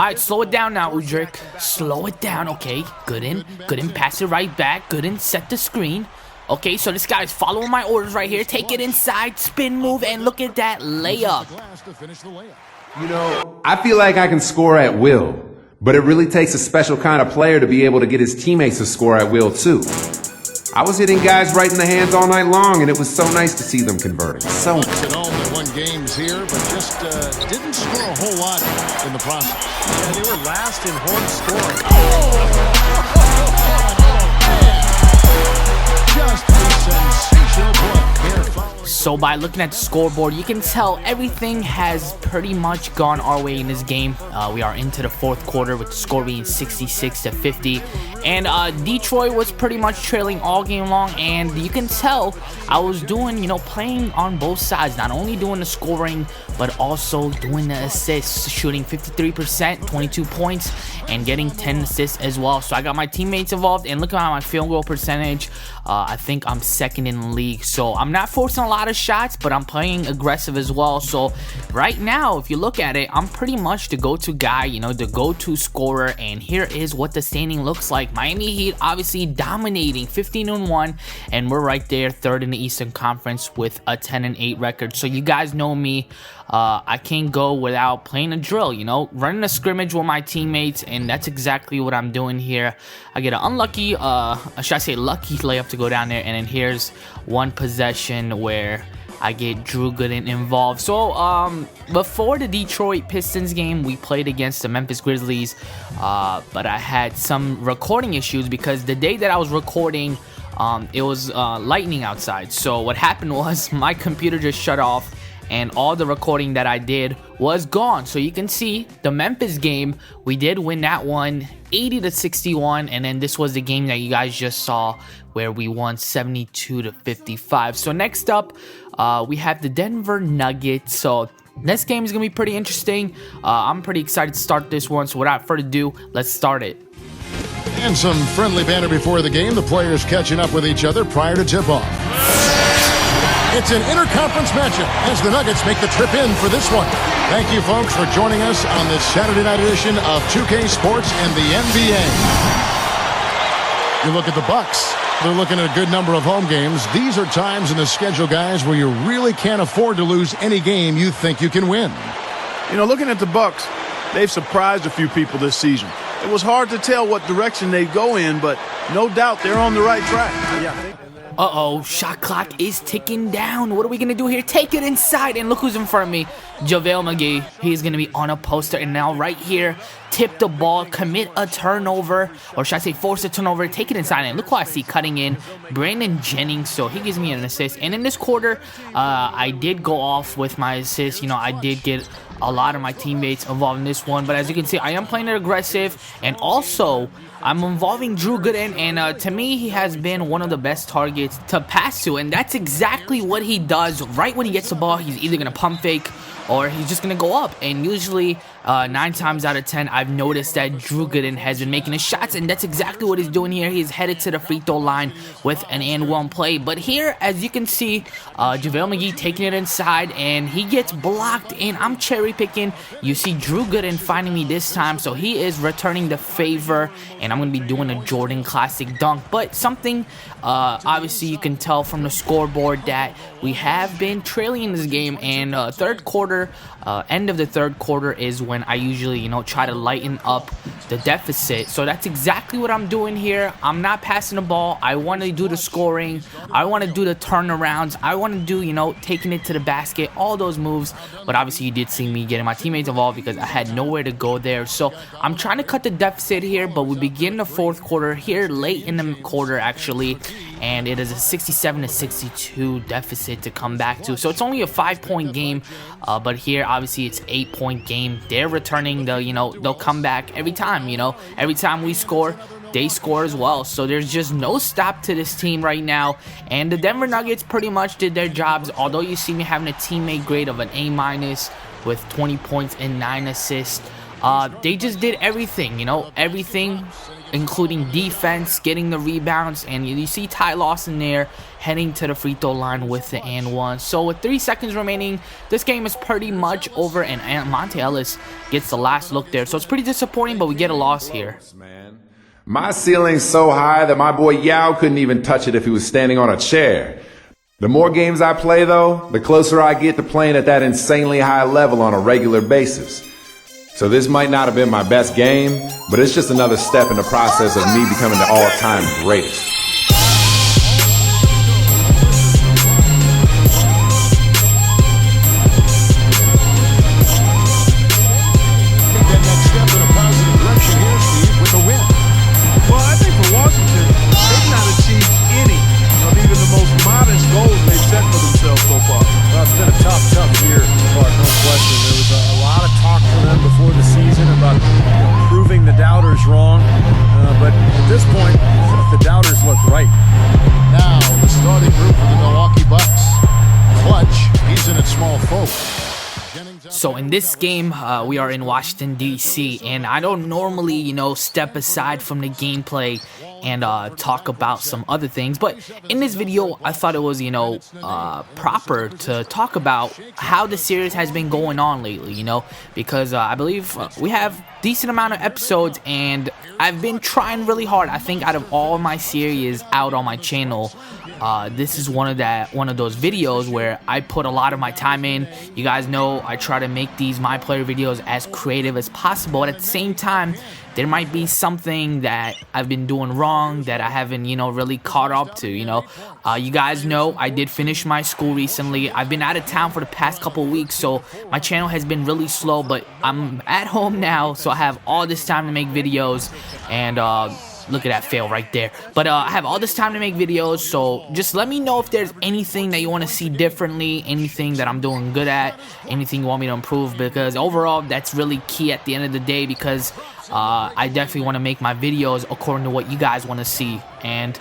Alright, slow it down now, Udrick. Slow it down, okay. Gooden, pass it right back. Gooden, set the screen. Okay, so this guy's following my orders right here. Take it inside, spin move, and look at that layup. You know, I feel like I can score at will, but it really takes a special kind of player to be able to get his teammates to score at will, too. I was hitting guys right in the hands all night long, and it was so nice to see them converting. So nice. At home, they won games here, but just didn't score a whole lot in the process. Yeah, they were last in home scoring. Just a sensational play. So by looking at the scoreboard, you can tell everything has pretty much gone our way in this game. We are into the fourth quarter with the score being 66-50. And Detroit was pretty much trailing all game long, and you can tell I was doing, playing on both sides, not only doing the scoring, but also doing the assists, shooting 53%, 22 points, and getting 10 assists as well. So I got my teammates involved, and looking at my field goal percentage, I think I'm second in the league. So I'm not forcing a lot of shots, but I'm playing aggressive as well. So right now, if you look at it, I'm pretty much the go-to guy, the go-to scorer, and here is what the standing looks like. Miami Heat obviously dominating 15-1, and we're right there third in the Eastern Conference with a 10-8 record. So you guys know me, I can't go without playing a drill, running a scrimmage with my teammates, and that's exactly what I'm doing here. I get an unlucky, should I say lucky layup to go down there, and then here's one possession where I get Drew Gooden involved. So before the Detroit Pistons game, we played against the Memphis Grizzlies, but I had some recording issues because the day that I was recording, it was lightning outside. So what happened was my computer just shut off, and all the recording that I did was gone. So you can see the Memphis game, we did win that one 80-61, and then this was the game that you guys just saw where we won 72-55. So next up, we have the Denver Nuggets. So this game is gonna be pretty interesting. I'm pretty excited to start this one. So without further ado, let's start it. And some friendly banter before the game. The players catching up with each other prior to tip-off. It's an interconference matchup as the Nuggets make the trip in for this one. Thank you, folks, for joining us on this Saturday night edition of 2K Sports and the NBA. You look at the Bucks. They're looking at a good number of home games. These are times in the schedule, guys, where you really can't afford to lose any game you think you can win. Looking at the Bucks, they've surprised a few people this season. It was hard to tell what direction they'd go in, but no doubt they're on the right track. Uh-oh, shot clock is ticking down. What are we going to do here? Take it inside, and look who's in front of me. JaVale McGee. He's going to be on a poster, and now right here, tip the ball, commit a turnover, or should I say force a turnover, take it inside, and look who I see cutting in, Brandon Jennings. So he gives me an assist, and in this quarter, I did go off with my assist. I did get a lot of my teammates involved in this one, but as you can see, I am playing it aggressive, and also I'm involving Drew Gooden, and to me, he has been one of the best targets to pass to, and that's exactly what he does. Right when he gets the ball, he's either going to pump fake or he's just going to go up, and usually 9 times out of 10, I've noticed that Drew Gooden has been making his shots, and that's exactly what he's doing here. He's headed to the free throw line with an and one play, but here, as you can see, JaVale McGee taking it inside, and he gets blocked, and I'm cherry picking. You see Drew Gooden finding me this time, so he is returning the favor, and I'm going to be doing a Jordan classic dunk, but something, obviously, you can tell from the scoreboard that we have been trailing in this game, and third quarter, end of the third quarter is when I usually, try to lighten up the deficit. So that's exactly what I'm doing here. I'm not passing the ball. I want to do the scoring. I want to do the turnarounds. I want to do, taking it to the basket, all those moves. But obviously, you did see me getting my teammates involved because I had nowhere to go there. So I'm trying to cut the deficit here, but we begin the fourth quarter here late in the quarter, actually. And it is a 67-62 deficit to come back to. So it's only a 5-point game, but here, obviously, it's 8-point game. They're returning they'll come back every time, Every time we score, they score as well. So there's just no stop to this team right now. And the Denver Nuggets pretty much did their jobs, although you see me having a teammate grade of an A- with 20 points and 9 assists. They just did everything, you know, everything, including defense, getting the rebounds, and you see Ty Lawson there heading to the free throw line with the and one. So with 3 seconds remaining, this game is pretty much over, and Monte Ellis gets the last look there. So it's pretty disappointing, but we get a loss here. My ceiling's so high that my boy Yao couldn't even touch it if he was standing on a chair. The more games I play, though, the closer I get to playing at that insanely high level on a regular basis. So this might not have been my best game, but it's just another step in the process of me becoming the all-time greatest. Wrong, but at this point, the doubters look right. Now, the starting group for the Milwaukee Bucks. Clutch, he's in at small forward. So in this game, we are in Washington, D.C., and I don't normally, you know, step aside from the gameplay and talk about some other things, but in this video, I thought it was, you know, proper to talk about how the series has been going on lately, you know, because I believe we have decent amount of episodes, and I've been trying really hard. I think out of all my series out on my channel, this is one of those videos where I put a lot of my time in. You guys know I try to make these My Player videos as creative as possible, but at the same time, there might be something that I've been doing wrong that I haven't, you know, really caught up to, you know. You guys know I did finish my school recently. I've been out of town for the past couple weeks, so my channel has been really slow, but I'm at home now, so I have all this time to make videos, and look at that fail right there. But I have all this time to make videos, so just let me know if there's anything that you want to see differently, anything that I'm doing good at, anything you want me to improve, because overall, that's really key at the end of the day, because I definitely want to make my videos according to what you guys want to see, and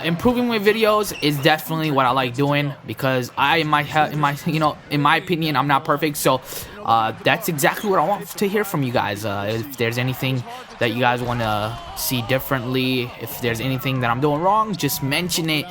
improving my videos is definitely what I like doing, because in my opinion, I'm not perfect, so that's exactly what I want to hear from you guys. If there's anything that you guys want to see differently, if there's anything that I'm doing wrong, just mention it,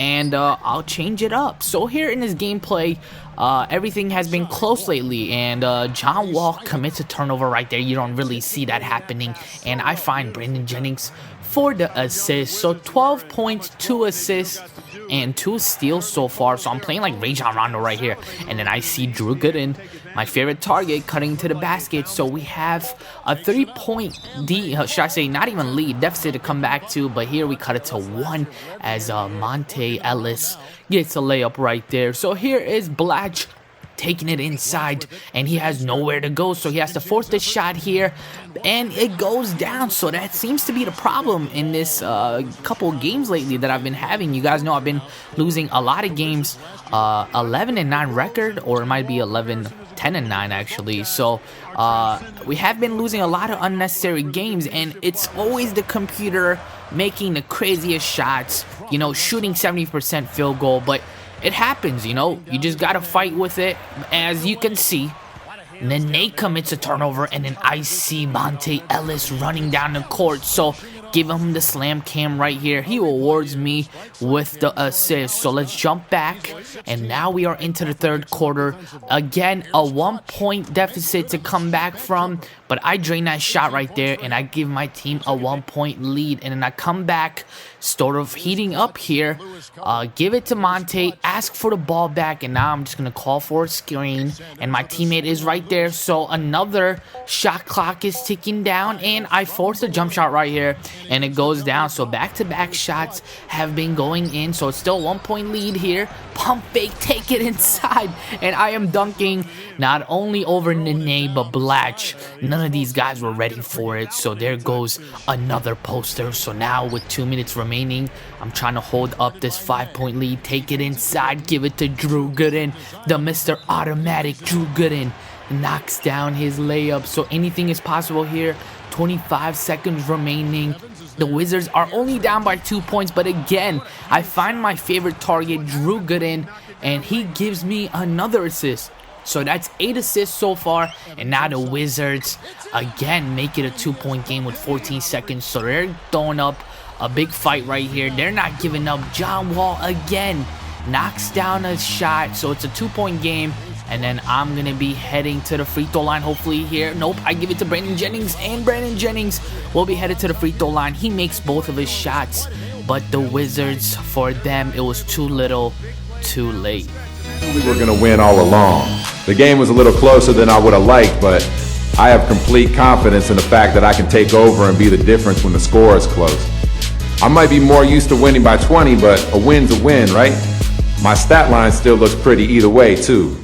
and I'll change it up. So here in this gameplay, everything has been close lately, and John Wall commits a turnover right there. You don't really see that happening, and I find Brandon Jennings for the assist. So 12 points, 2 assists, and 2 steals so far. So I'm playing like Rajon Rondo right here. And then I see Drew Gooden, my favorite target, cutting to the basket. So we have a 3-point should I say, not even lead, deficit to come back to. But here we cut it to 1 as Monte Ellis gets a layup right there. So here is Blatch taking it inside, and he has nowhere to go, so he has to force the shot here, and it goes down. So that seems to be the problem in this couple games lately that I've been having. You guys know I've been losing a lot of games, 11-9 record, or it might be 10-9 actually. So we have been losing a lot of unnecessary games, and it's always the computer making the craziest shots, you know, shooting 70% field goal, but it happens, you know. You just gotta fight with it, as you can see. And then Nate commits a turnover, and then I see Monte Ellis running down the court. So give him the slam cam right here. He awards me with the assist. So let's jump back, and now we are into the third quarter. Again, a 1-point deficit to come back from, but I drain that shot right there, and I give my team a 1-point lead. And then I come back, sort of heating up here, give it to Monte, ask for the ball back, and now I'm just going to call for a screen, and my teammate is right there. So another shot clock is ticking down, and I force a jump shot right here, and it goes down. So back-to-back shots have been going in, so it's still 1-point lead here. Pump fake, take it inside, and I am dunking not only over Nene, but Blatch. None of these guys were ready for it, so there goes another poster. So now with 2 minutes remaining, I'm trying to hold up this 5-point lead, take it inside, give it to Drew Gooden. The Mr. Automatic Drew Gooden knocks down his layup, so anything is possible here. 25 seconds remaining. The Wizards are only down by 2 points, but again, I find my favorite target, Drew Gooden, and he gives me another assist. So that's 8 assists so far, and now the Wizards again make it a 2-point game with 14 seconds. So they're throwing up a big fight right here. They're not giving up. John Wall again knocks down a shot, so it's a 2-point game. And then I'm gonna be heading to the free throw line hopefully here. Nope, I give it to Brandon Jennings, and Brandon Jennings will be headed to the free throw line. He makes both of his shots, but the Wizards, for them, it was too little, too late. We were going to win all along. The game was a little closer than I would have liked, but I have complete confidence in the fact that I can take over and be the difference when the score is close. I might be more used to winning by 20, but a win's a win, right? My stat line still looks pretty either way, too.